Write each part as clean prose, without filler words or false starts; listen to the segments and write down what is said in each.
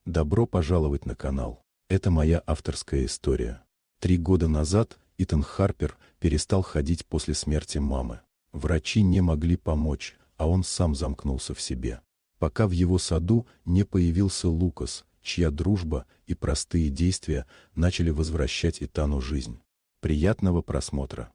Добро пожаловать на канал. Это моя авторская история. 3 года назад Итан Харпер перестал ходить после смерти мамы. Врачи не могли помочь, а он сам замкнулся в себе. Пока в его саду не появился Лукас, чья дружба и простые действия начали возвращать Итану жизнь. Приятного просмотра.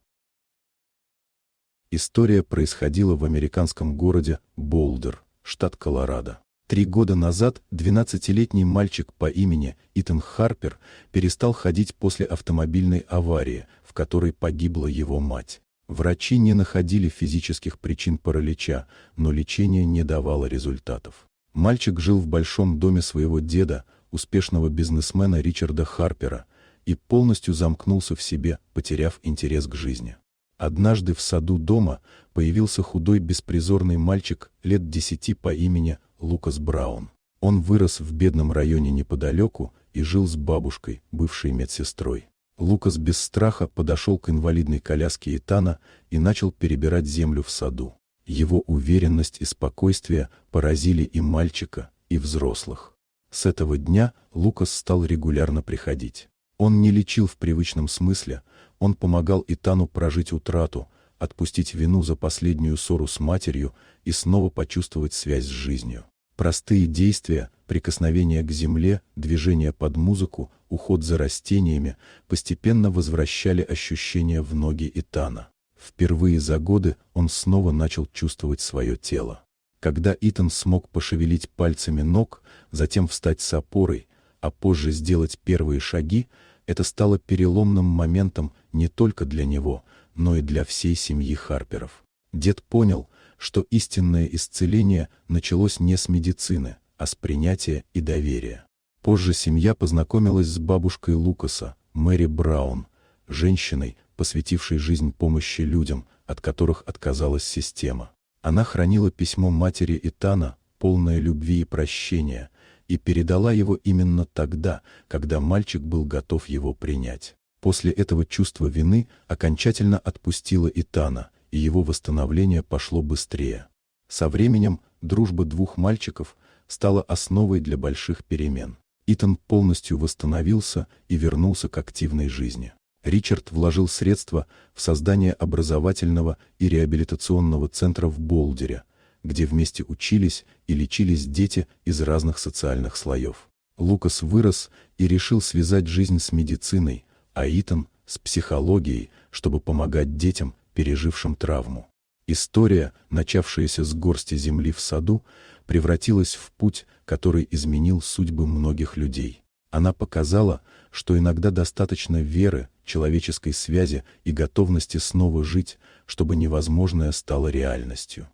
История происходила в американском городе Болдер, штат Колорадо. 3 года назад 12-летний мальчик по имени Итан Харпер перестал ходить после автомобильной аварии, в которой погибла его мать. Врачи не находили физических причин паралича, но лечение не давало результатов. Мальчик жил в большом доме своего деда, успешного бизнесмена Ричарда Харпера, и полностью замкнулся в себе, потеряв интерес к жизни. Однажды в саду дома появился худой беспризорный мальчик лет 10 по имени Лукас Браун. Он вырос в бедном районе неподалеку и жил с бабушкой, бывшей медсестрой. Лукас без страха подошел к инвалидной коляске Итана и начал перебирать землю в саду. Его уверенность и спокойствие поразили и мальчика, и взрослых. С этого дня Лукас стал регулярно приходить. Он не лечил в привычном смысле, он помогал Итану прожить утрату, отпустить вину за последнюю ссору с матерью и снова почувствовать связь с жизнью. Простые действия, прикосновения к земле, движения под музыку, уход за растениями постепенно возвращали ощущения в ноги Итана. Впервые за годы он снова начал чувствовать свое тело. Когда Итан смог пошевелить пальцами ног, затем встать с опорой, а позже сделать первые шаги, это стало переломным моментом не только для него, но и для всей семьи Харперов. Дед понял, что истинное исцеление началось не с медицины, а с принятия и доверия. Позже семья познакомилась с бабушкой Лукаса, Мэри Браун, женщиной, посвятившей жизнь помощи людям, от которых отказалась система. Она хранила письмо матери Итана, полное любви и прощения, и передала его именно тогда, когда мальчик был готов его принять. После этого чувство вины окончательно отпустило Итана, и его восстановление пошло быстрее. Со временем дружба двух мальчиков стала основой для больших перемен. Итан полностью восстановился и вернулся к активной жизни. Ричард вложил средства в создание образовательного и реабилитационного центра в Болдере, где вместе учились и лечились дети из разных социальных слоев. Лукас вырос и решил связать жизнь с медициной, а Итан — с психологией, чтобы помогать детям, пережившим травму. История, начавшаяся с горсти земли в саду, превратилась в путь, который изменил судьбы многих людей. Она показала, что иногда достаточно веры, человеческой связи и готовности снова жить, чтобы невозможное стало реальностью.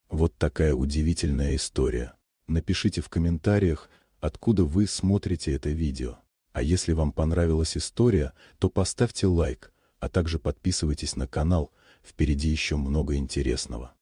Вот такая удивительная история. Напишите в комментариях, откуда вы смотрите это видео. А если вам понравилась история, то поставьте лайк, а также подписывайтесь на канал, впереди еще много интересного.